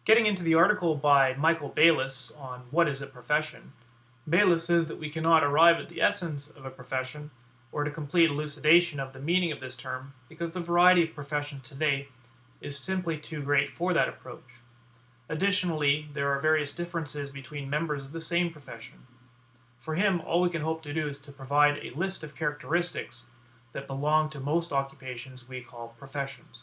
Getting into the article by Michael Bayles on what is a profession, Bayles says that we cannot arrive at the essence of a profession or to complete elucidation of the meaning of this term because the variety of professions today is simply too great for that approach. Additionally, there are various differences between members of the same profession. For him, all we can hope to do is to provide a list of characteristics that belong to most occupations we call professions.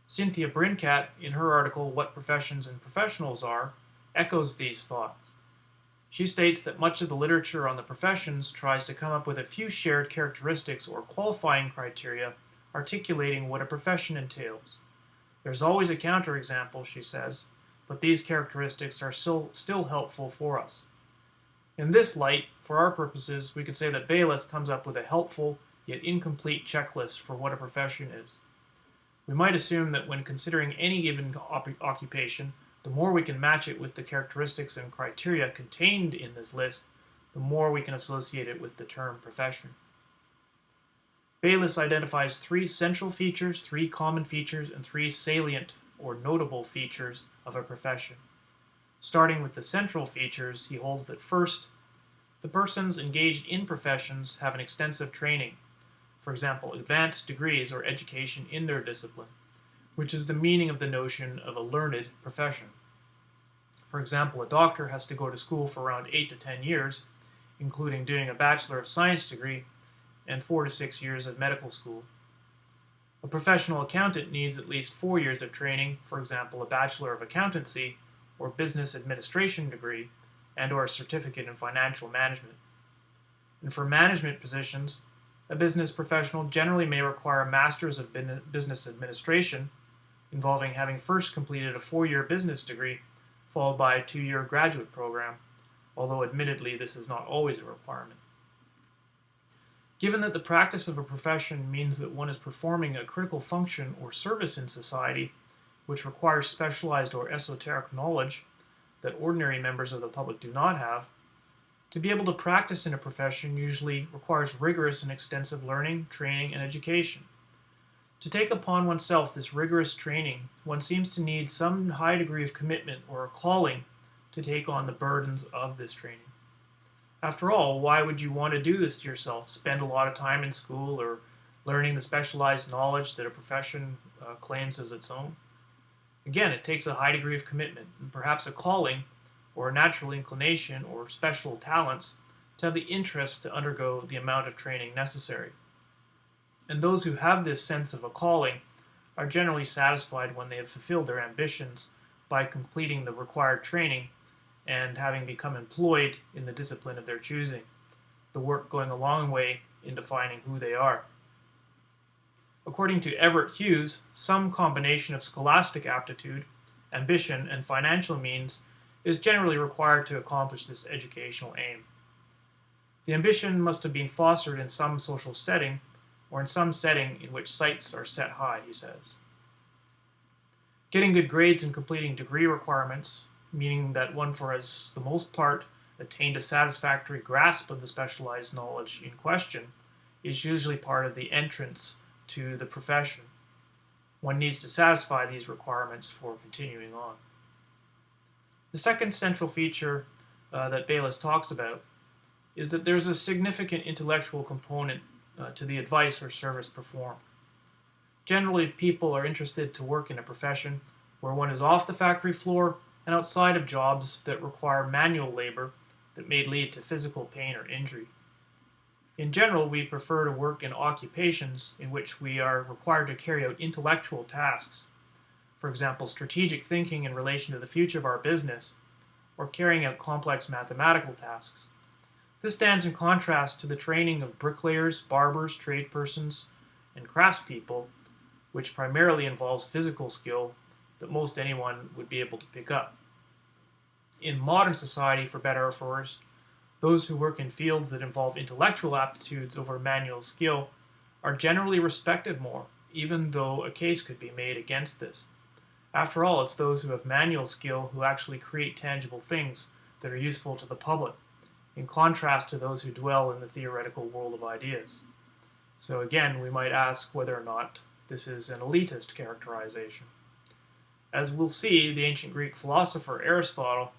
Cynthia Brincat, in her article What Professions and Professionals Are, echoes these thoughts. She states that much of the literature on the professions tries to come up with a few shared characteristics or qualifying criteria articulating what a profession entails. There's always a counterexample, she says, but these characteristics are still helpful for us. In this light, for our purposes, we could say that Bayles comes up with a helpful yet incomplete checklist for what a profession is. We might assume that when considering any given occupation, the more we can match it with the characteristics and criteria contained in this list, the more we can associate it with the term profession. Bayles identifies three central features, three common features, and three salient or notable features of a profession. Starting with the central features, he holds that first, the persons engaged in professions have an extensive training, for example, advanced degrees or education in their discipline, which is the meaning of the notion of a learned profession. For example, a doctor has to go to school for around 8 to 10 years, including doing a Bachelor of Science degree and 4 to 6 years of medical school. A professional accountant needs at least 4 years of training, for example, a Bachelor of Accountancy or Business Administration degree and or a certificate in financial management. And for management positions, a business professional generally may require a Master's of Business Administration, involving having first completed a 4-year business degree, followed by a 2-year graduate program, although admittedly this is not always a requirement. Given that the practice of a profession means that one is performing a critical function or service in society, which requires specialized or esoteric knowledge that ordinary members of the public do not have, to be able to practice in a profession usually requires rigorous and extensive learning, training, and education. To take upon oneself this rigorous training, one seems to need some high degree of commitment or a calling to take on the burdens of this training. After all, why would you want to do this to yourself? Spend a lot of time in school or learning the specialized knowledge that a profession claims as its own? Again, it takes a high degree of commitment and perhaps a calling or a natural inclination or special talents to have the interest to undergo the amount of training necessary. And those who have this sense of a calling are generally satisfied when they have fulfilled their ambitions by completing the required training and having become employed in the discipline of their choosing, the work going a long way in defining who they are. According to Everett Hughes, some combination of scholastic aptitude, ambition, and financial means is generally required to accomplish this educational aim. The ambition must have been fostered in some social setting, or in some setting in which sights are set high, he says. Getting good grades and completing degree requirements, meaning that one for as the most part attained a satisfactory grasp of the specialized knowledge in question, is usually part of the entrance to the profession. One needs to satisfy these requirements for continuing on. The second central feature that Bayles talks about is that there's a significant intellectual component to the advice or service performed. Generally, people are interested to work in a profession where one is off the factory floor and outside of jobs that require manual labor that may lead to physical pain or injury. In general, we prefer to work in occupations in which we are required to carry out intellectual tasks, for example, strategic thinking in relation to the future of our business, or carrying out complex mathematical tasks. This stands in contrast to the training of bricklayers, barbers, tradespersons, and craftspeople, which primarily involves physical skill that most anyone would be able to pick up. In modern society, for better or for worse, those who work in fields that involve intellectual aptitudes over manual skill are generally respected more, even though a case could be made against this. After all, it's those who have manual skill who actually create tangible things that are useful to the public, in contrast to those who dwell in the theoretical world of ideas. So again, we might ask whether or not this is an elitist characterization. As we'll see, the ancient Greek philosopher Aristotle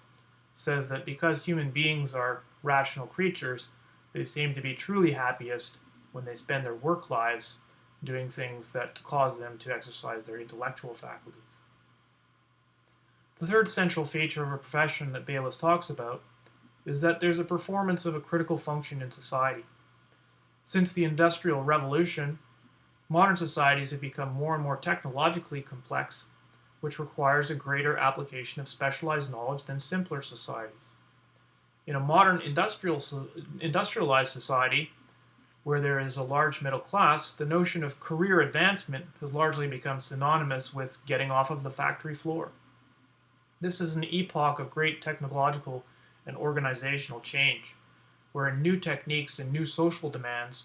says that because human beings are rational creatures, they seem to be truly happiest when they spend their work lives doing things that cause them to exercise their intellectual faculties. The third central feature of a profession that Bayles talks about is that there's a performance of a critical function in society. Since the Industrial Revolution, modern societies have become more and more technologically complex, which requires a greater application of specialized knowledge than simpler societies. In a modern industrialized society, where there is a large middle class, the notion of career advancement has largely become synonymous with getting off of the factory floor. This is an epoch of great technological and organizational change, where new techniques and new social demands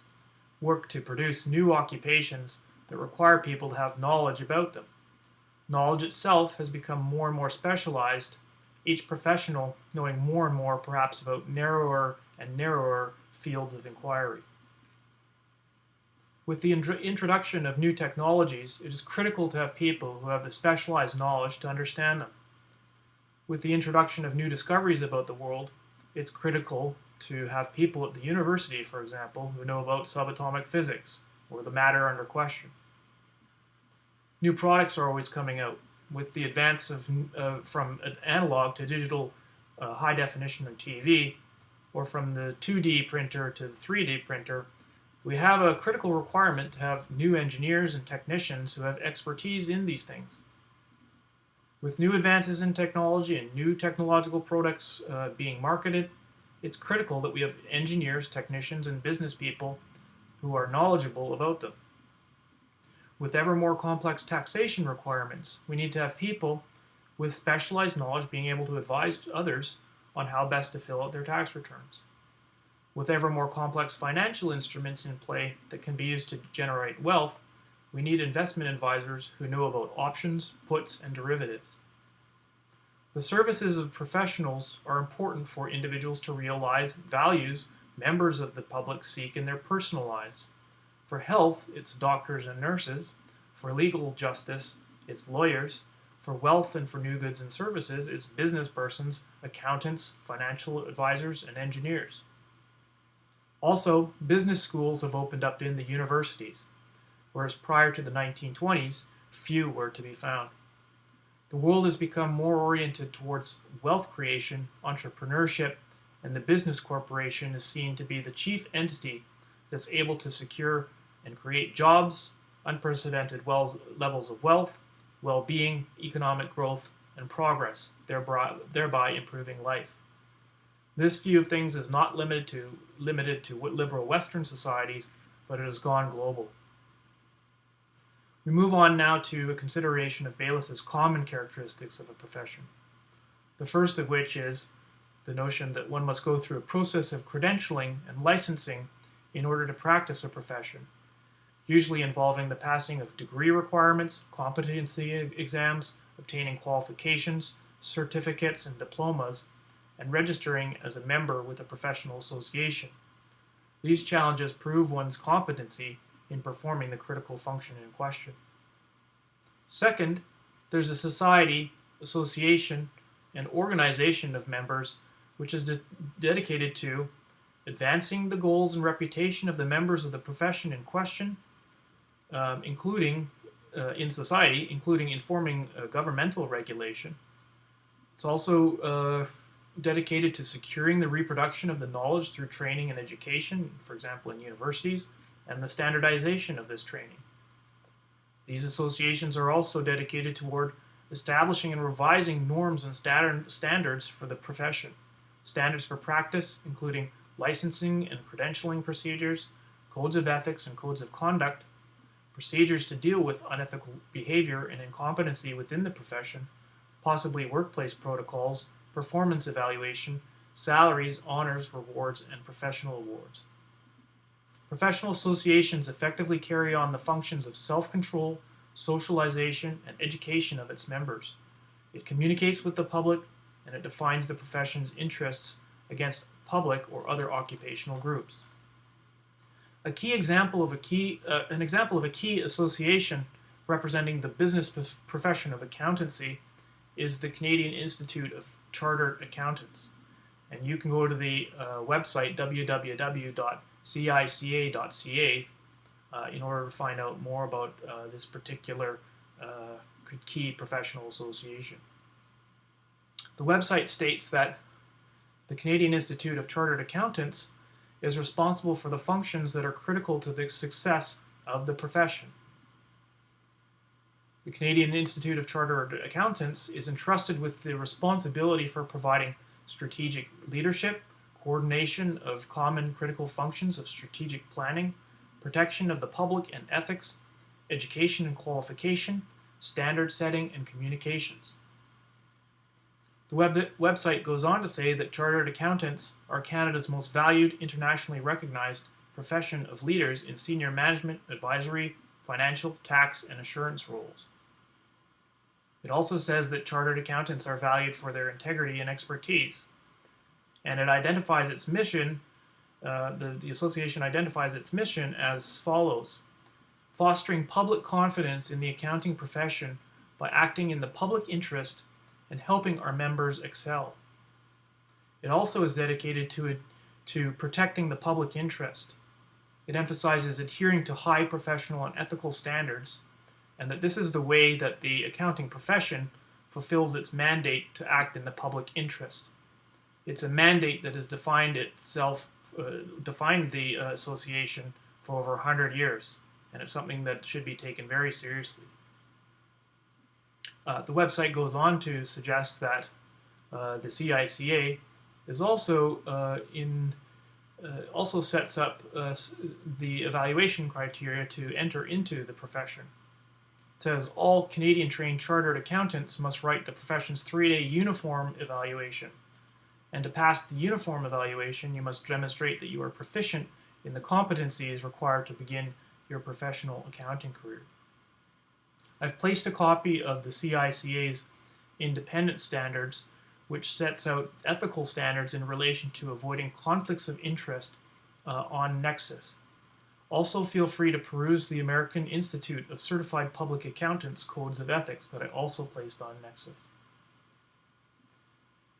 work to produce new occupations that require people to have knowledge about them. Knowledge itself has become more and more specialized, each professional knowing more and more perhaps about narrower and narrower fields of inquiry. With the introduction of new technologies, it is critical to have people who have the specialized knowledge to understand them. With the introduction of new discoveries about the world, it's critical to have people at the university, for example, who know about subatomic physics or the matter under question. New products are always coming out. With the advance of from analog to digital high definition of TV, or from the 2D printer to the 3D printer, we have a critical requirement to have new engineers and technicians who have expertise in these things. With new advances in technology and new technological products being marketed, it's critical that we have engineers, technicians, and business people who are knowledgeable about them. With ever more complex taxation requirements, we need to have people with specialized knowledge being able to advise others on how best to fill out their tax returns. With ever more complex financial instruments in play that can be used to generate wealth, we need investment advisors who know about options, puts, and derivatives. The services of professionals are important for individuals to realize values members of the public seek in their personal lives. For health, it's doctors and nurses. For legal justice, it's lawyers. For wealth and for new goods and services, it's business persons, accountants, financial advisors, and engineers. Also, business schools have opened up in the universities, whereas prior to the 1920s, few were to be found. The world has become more oriented towards wealth creation, entrepreneurship, and the business corporation is seen to be the chief entity that's able to secure and create jobs, unprecedented levels of wealth, well-being, economic growth, and progress, thereby improving life. This view of things is not limited to liberal Western societies, but it has gone global. We move on now to a consideration of Bayles' common characteristics of a profession. The first of which is the notion that one must go through a process of credentialing and licensing in order to practice a profession, usually involving the passing of degree requirements, competency exams, obtaining qualifications, certificates, and diplomas, and registering as a member with a professional association. These challenges prove one's competency in performing the critical function in question. Second, there's a society, association, and organization of members which is dedicated to advancing the goals and reputation of the members of the profession in question, including in society, including informing governmental regulation. It's also dedicated to securing the reproduction of the knowledge through training and education, for example, in universities, and the standardization of this training. These associations are also dedicated toward establishing and revising norms and standards for the profession, standards for practice, including licensing and credentialing procedures, codes of ethics and codes of conduct, procedures to deal with unethical behavior and incompetency within the profession, possibly workplace protocols, performance evaluation, salaries, honors, rewards, and professional awards. Professional associations effectively carry on the functions of self-control, socialization, and education of its members. It communicates with the public, and it defines the profession's interests against public or other occupational groups. An example of a key association representing the business profession of accountancy is the Canadian Institute of Chartered Accountants. And you can go to the website www.cica.ca in order to find out more about this particular key professional association. The website states that the Canadian Institute of Chartered Accountants is responsible for the functions that are critical to the success of the profession. The Canadian Institute of Chartered Accountants is entrusted with the responsibility for providing strategic leadership, coordination of common critical functions of strategic planning, protection of the public and ethics, education and qualification, standard setting, and communications. The website goes on to say that chartered accountants are Canada's most valued, internationally recognized profession of leaders in senior management, advisory, financial, tax, and assurance roles. It also says that chartered accountants are valued for their integrity and expertise. And it identifies its mission, the association identifies its mission as follows: fostering public confidence in the accounting profession by acting in the public interest and helping our members excel. It also is dedicated to protecting the public interest. It emphasizes adhering to high professional and ethical standards, and that this is the way that the accounting profession fulfills its mandate to act in the public interest. It's a mandate that has defined the association for over 100 years, and it's something that should be taken very seriously. The website goes on to suggest that the CICA is also also sets up the evaluation criteria to enter into the profession. It says all Canadian-trained chartered accountants must write the profession's 3-day uniform evaluation. And to pass the uniform evaluation, you must demonstrate that you are proficient in the competencies required to begin your professional accounting career. I've placed a copy of the CICA's independent standards, which sets out ethical standards in relation to avoiding conflicts of interest on Nexus. Also, feel free to peruse the American Institute of Certified Public Accountants Codes of Ethics that I also placed on Nexus.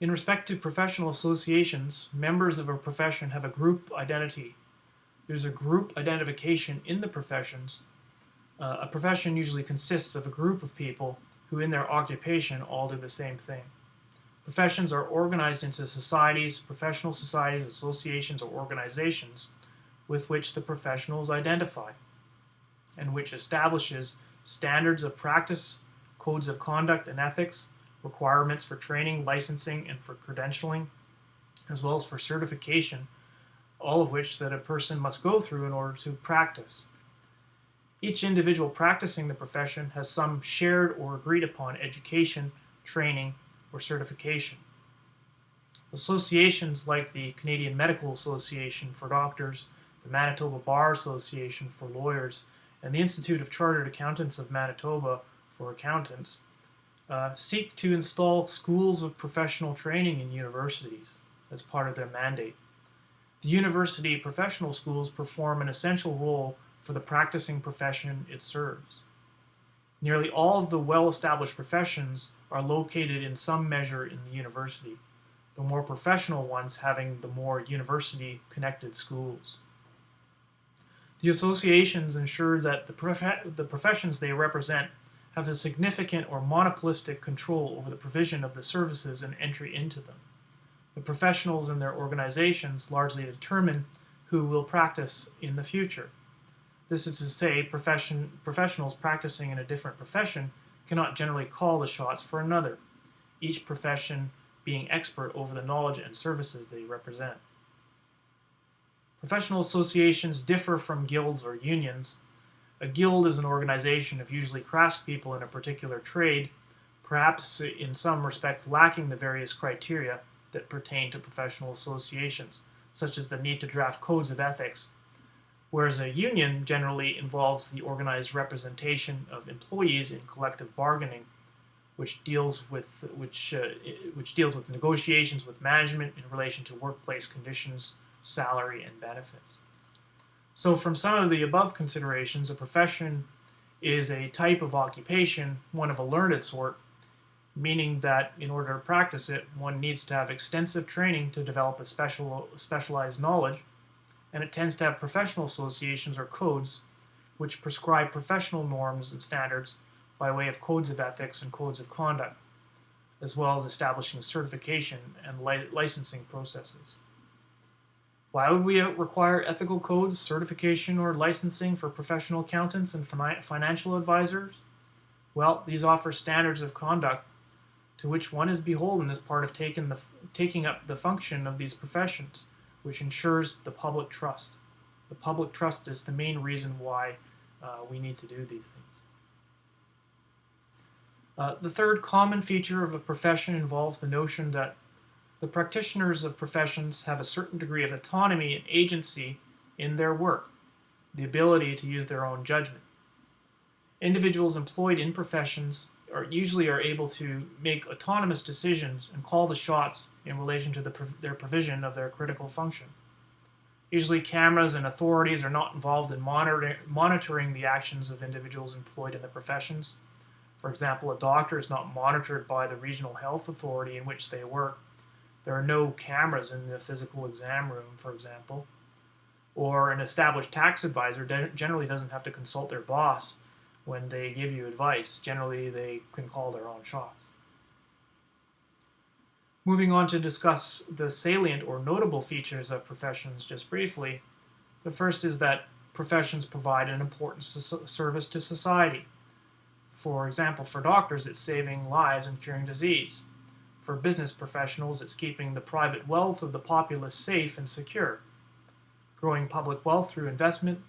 In respect to professional associations, members of a profession have a group identity. There's a group identification in the professions. A profession usually consists of a group of people who in their occupation all do the same thing. Professions are organized into societies, professional societies, associations, or organizations with which the professionals identify, and which establishes standards of practice, codes of conduct and ethics, requirements for training, licensing, and for credentialing, as well as for certification, all of which that a person must go through in order to practice. Each individual practicing the profession has some shared or agreed upon education, training, or certification. Associations like the Canadian Medical Association for doctors, the Manitoba Bar Association for lawyers, and the Institute of Chartered Accountants of Manitoba for accountants seek to install schools of professional training in universities as part of their mandate. The university professional schools perform an essential role for the practicing profession it serves. Nearly all of the well-established professions are located in some measure in the university, the more professional ones having the more university-connected schools. The associations ensure that the professions they represent have a significant or monopolistic control over the provision of the services and entry into them. The professionals and their organizations largely determine who will practice in the future. This is to say, professionals practicing in a different profession cannot generally call the shots for another, each profession being expert over the knowledge and services they represent. Professional associations differ from guilds or unions. A guild is an organization of usually craftspeople in a particular trade, perhaps in some respects lacking the various criteria that pertain to professional associations, such as the need to draft codes of ethics, whereas a union generally involves the organized representation of employees in collective bargaining, which deals with negotiations with management in relation to workplace conditions, salary, and benefits. So from some of the above considerations, a profession is a type of occupation, one of a learned sort, meaning that in order to practice it, one needs to have extensive training to develop a specialized knowledge, and it tends to have professional associations or codes which prescribe professional norms and standards by way of codes of ethics and codes of conduct, as well as establishing certification and licensing processes. Why would we require ethical codes, certification, or licensing for professional accountants and financial advisors? Well, these offer standards of conduct to which one is beholden as part of taking up the function of these professions, which ensures the public trust. The public trust is the main reason why we need to do these things. The third common feature of a profession involves the notion that the practitioners of professions have a certain degree of autonomy and agency in their work, the ability to use their own judgment. Individuals employed in professions usually are able to make autonomous decisions and call the shots in relation to their provision of their critical function. Usually cameras and authorities are not involved in monitoring the actions of individuals employed in the professions. For example, a doctor is not monitored by the regional health authority in which they work. There are no cameras in the physical exam room, for example. Or an established tax advisor generally doesn't have to consult their boss when they give you advice. Generally, they can call their own shots. Moving on to discuss the salient or notable features of professions just briefly, the first is that professions provide an important service to society. For example, for doctors, it's saving lives and curing disease. For business professionals, it's keeping the private wealth of the populace safe and secure. Growing public wealth through investment.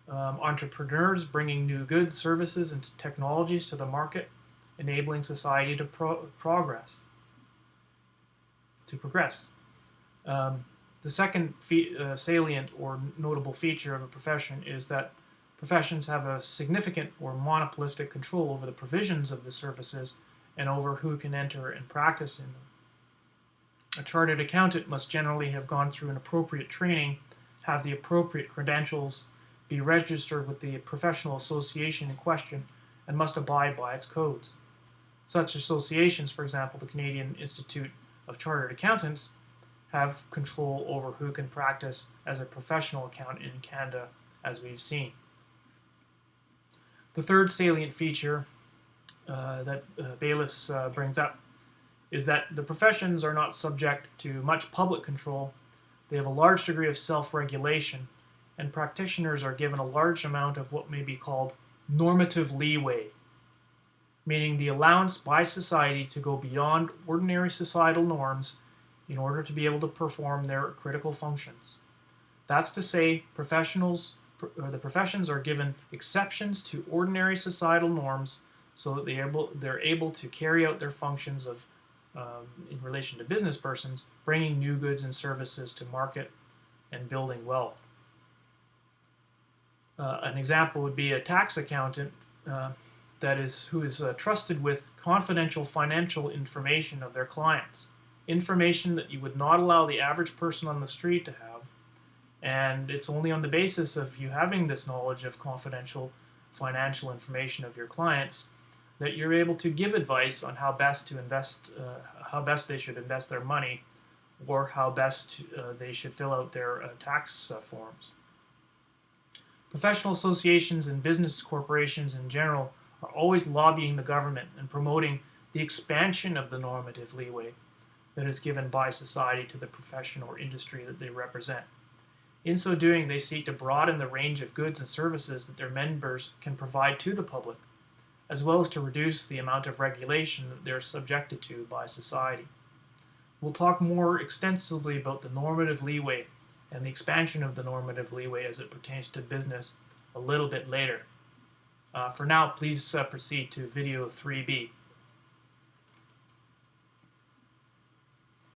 Entrepreneurs bringing new goods, services, and technologies to the market, enabling society to progress. The second salient or notable feature of a profession is that professions have a significant or monopolistic control over the provisions of the services and over who can enter and practice in them. A chartered accountant must generally have gone through an appropriate training, have the appropriate credentials, be registered with the professional association in question, and must abide by its codes. Such associations, for example, the Canadian Institute of Chartered Accountants, have control over who can practice as a professional accountant in Canada, as we've seen. The third salient feature that Bayles brings up is that the professions are not subject to much public control. They have a large degree of self-regulation, and practitioners are given a large amount of what may be called normative leeway, meaning the allowance by society to go beyond ordinary societal norms in order to be able to perform their critical functions. That's to say, the professions are given exceptions to ordinary societal norms so that they're able to carry out their functions of, in relation to business persons, bringing new goods and services to market and building wealth. An example would be a tax accountant who is trusted with confidential financial information of their clients, information that you would not allow the average person on the street to have, and it's only on the basis of you having this knowledge of confidential financial information of your clients that you're able to give advice on how best they should invest their money, or how best they should fill out their tax forms. Professional associations and business corporations in general are always lobbying the government and promoting the expansion of the normative leeway that is given by society to the profession or industry that they represent. In so doing, they seek to broaden the range of goods and services that their members can provide to the public, as well as to reduce the amount of regulation that they're subjected to by society. We'll talk more extensively about the normative leeway and the expansion of the normative leeway as it pertains to business a little bit later. For now, please proceed to video 3B.